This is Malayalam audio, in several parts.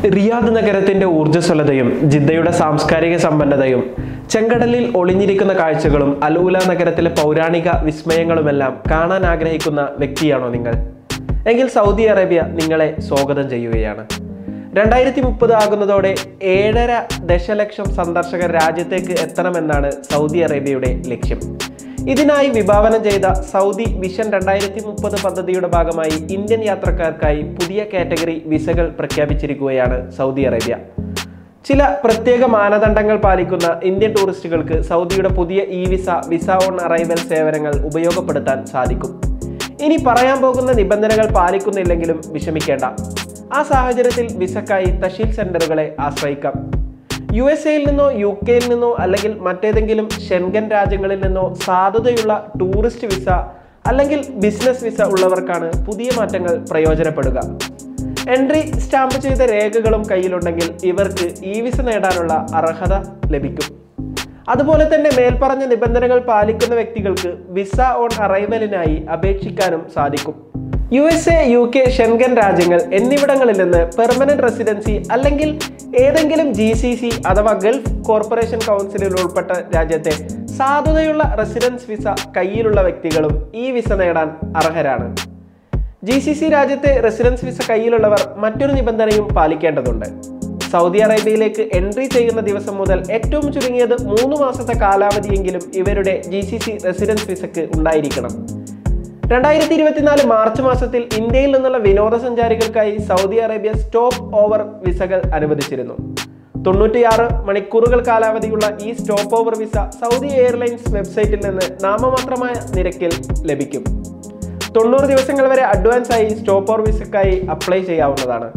റിയാദ് നഗരത്തിന്റെ ഊർജ്ജസ്വലതയും ജിദ്ദയുടെ സാംസ്കാരിക സമ്പന്നതയും ചെങ്കടലിൽ ഒളിഞ്ഞിരിക്കുന്ന കാഴ്ചകളും അൽ-ഉല നഗരത്തിലെ പൗരാണിക വിസ്മയങ്ങളുമെല്ലാം കാണാൻ ആഗ്രഹിക്കുന്ന വ്യക്തിയാണോ നിങ്ങൾ? എങ്കിൽ സൗദി അറേബ്യ നിങ്ങളെ സ്വാഗതം ചെയ്യുകയാണ്. 2030 ആകുന്നതോടെ 7.5 ദശലക്ഷം സന്ദർശകർ രാജ്യത്തേക്ക് എത്തണമെന്നാണ് സൗദി അറേബ്യയുടെ ലക്ഷ്യം. ഇതിനായി വിഭാവനം ചെയ്ത സൗദി വിഷൻ 2030 പദ്ധതിയുടെ ഭാഗമായി ഇന്ത്യൻ യാത്രക്കാർക്കായി പുതിയ കാറ്റഗറി വിസകൾ പ്രഖ്യാപിച്ചിരിക്കുകയാണ് സൗദി അറേബ്യ. ചില പ്രത്യേക മാനദണ്ഡങ്ങൾ പാലിക്കുന്ന ഇന്ത്യൻ ടൂറിസ്റ്റുകൾക്ക് സൗദിയുടെ പുതിയ വിസ ഓൺ അറൈവൽ സേവനങ്ങൾ ഉപയോഗപ്പെടുത്താൻ സാധിക്കും. ഇനി പറയാൻ പോകുന്ന നിബന്ധനകൾ പാലിക്കുന്നില്ലെങ്കിലും വിഷമിക്കേണ്ട. ആ സാഹചര്യത്തിൽ വിസക്കായി തഹ്സീൽ സെന്ററുകളെ ആശ്രയിക്കാം. USA-യിൽ നിന്നോ UK-യിൽ നിന്നോ അല്ലെങ്കിൽ മറ്റേതെങ്കിലും ഷെൻഗൻ രാജ്യങ്ങളിൽ നിന്നോ സാധുതയുള്ള ടൂറിസ്റ്റ് വിസ അല്ലെങ്കിൽ ബിസിനസ് വിസ ഉള്ളവർക്കാണ് പുതിയ മാറ്റങ്ങൾ പ്രയോജനപ്പെടുക. എൻട്രി സ്റ്റാമ്പ് ചെയ്ത രേഖകളും കയ്യിലുണ്ടെങ്കിൽ ഇവർക്ക് വിസ നേടാനുള്ള അർഹത ലഭിക്കും. അതുപോലെ തന്നെ മേൽപ്പറഞ്ഞ നിബന്ധനകൾ പാലിക്കുന്ന വ്യക്തികൾക്ക് വിസ ഓൺ അറൈവലിനായി അപേക്ഷിക്കാനും സാധിക്കും. USA, UK, ഷെൻഗൻ രാജ്യങ്ങൾ എന്നിവിടങ്ങളിൽ നിന്ന് പെർമനന്റ് റെസിഡൻസി അല്ലെങ്കിൽ ഏതെങ്കിലും GCC അഥവാ ഗൾഫ് കോർപ്പറേഷൻ കൗൺസിലിൽ ഉൾപ്പെട്ട രാജ്യത്തെ സാധുതയുള്ള റെസിഡൻസ് വിസ കയ്യിലുള്ള വ്യക്തികളും ഈ വിസ നേടാൻ അർഹരാണ്. GCC രാജ്യത്തെ റെസിഡൻസ് വിസ കയ്യിലുള്ളവർ മറ്റൊരു നിബന്ധനയും പാലിക്കേണ്ടതുണ്ട്. സൗദി അറേബ്യയിലേക്ക് എൻട്രി ചെയ്യുന്ന ദിവസം മുതൽ ഏറ്റവും ചുരുങ്ങിയത് 3 മാസത്തെ കാലാവധിയെങ്കിലും ഇവരുടെ GCC റെസിഡൻസ് വിസക്ക് ഉണ്ടായിരിക്കണം. 2024 മാർച്ച് മാസത്തിൽ ഇന്ത്യയിൽ നിന്നുള്ള വിനോദസഞ്ചാരികൾക്കായി സൗദി അറേബ്യ സ്റ്റോപ്പ് ഓവർ വിസകൾ അനുവദിച്ചിരുന്നു. 96 മണിക്കൂറുകൾ കാലാവധിയുള്ള ഈ stop over visa Saudi airlines വെബ്സൈറ്റിൽ നിന്ന് നാമമാത്രമായ നിരക്കിൽ ലഭിക്കും. 90 ദിവസങ്ങൾ വരെ അഡ്വാൻസ് ആയി സ്റ്റോപ്പ് ഓവർ വിസക്കായി അപ്ലൈ ചെയ്യാവുന്നതാണ്.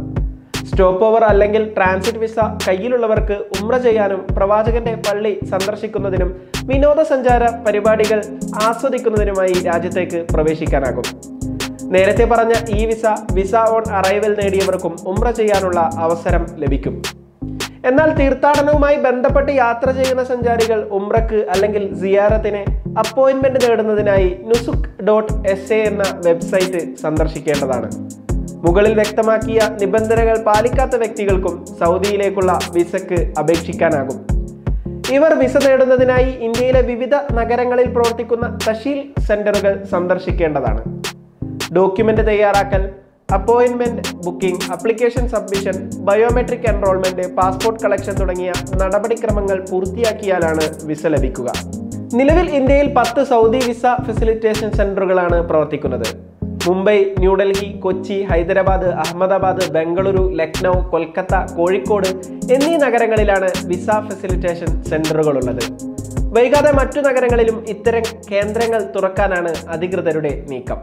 സ്റ്റോപ്പ് ഓവർ അല്ലെങ്കിൽ ട്രാൻസിറ്റ് വിസ കയ്യിലുള്ളവർക്ക് ഉംറ ചെയ്യാനും പ്രവാചകന്റെ പള്ളി സന്ദർശിക്കുന്നതിനും വിനോദസഞ്ചാര പരിപാടികൾ ആസ്വദിക്കുന്നതിനുമായി രാജ്യത്തേക്ക് പ്രവേശിക്കാനാകും. നേരത്തെ പറഞ്ഞ വിസ ഓൺ അറൈവൽ നേടിയവർക്കും ഉംറ ചെയ്യാനുള്ള അവസരം ലഭിക്കും. എന്നാൽ തീർത്ഥാടനവുമായി ബന്ധപ്പെട്ട് യാത്ര ചെയ്യുന്ന സഞ്ചാരികൾ ഉംറക്ക് അല്ലെങ്കിൽ സിയാറത്തിന് അപ്പോയിന്റ്മെന്റ് നേടുന്നതിനായി nusuk.sa എന്ന വെബ്സൈറ്റ് സന്ദർശിക്കേണ്ടതാണ്. മുകളിൽ വ്യക്തമാക്കിയ നിബന്ധനകൾ പാലിക്കാത്ത വ്യക്തികൾക്കും സൗദിയിലേക്കുള്ള വിസക്ക് അപേക്ഷിക്കാനാകും. ഇവർ വിസ നേടുന്നതിനായി ഇന്ത്യയിലെ വിവിധ നഗരങ്ങളിൽ പ്രവർത്തിക്കുന്ന തഹ്സീൽ സെന്ററുകൾ സന്ദർശിക്കേണ്ടതാണ്. ഡോക്യുമെന്റ് തയ്യാറാക്കൽ, appointment booking, application submission, biometric enrolment, passport collection തുടങ്ങിയ നടപടിക്രമങ്ങൾ പൂർത്തിയാക്കിയാലാണ് വിസ ലഭിക്കുക. നിലവിൽ ഇന്ത്യയിൽ 10 സൗദി വിസ ഫെസിലിറ്റേഷൻ സെന്ററുകളാണ് പ്രവർത്തിക്കുന്നത്. മുംബൈ, ന്യൂഡൽഹി, കൊച്ചി, ഹൈദരാബാദ്, അഹമ്മദാബാദ്, ബംഗളൂരു, ലക്നൗ, കൊൽക്കത്ത, കോഴിക്കോട് എന്നീ നഗരങ്ങളിലാണ് വിസ ഫെസിലിറ്റേഷൻ സെന്ററുകളുള്ളത്. വൈകാതെ മറ്റു നഗരങ്ങളിലും ഇത്തരം കേന്ദ്രങ്ങൾ തുറക്കാനാണ് അധികൃതരുടെ നീക്കം.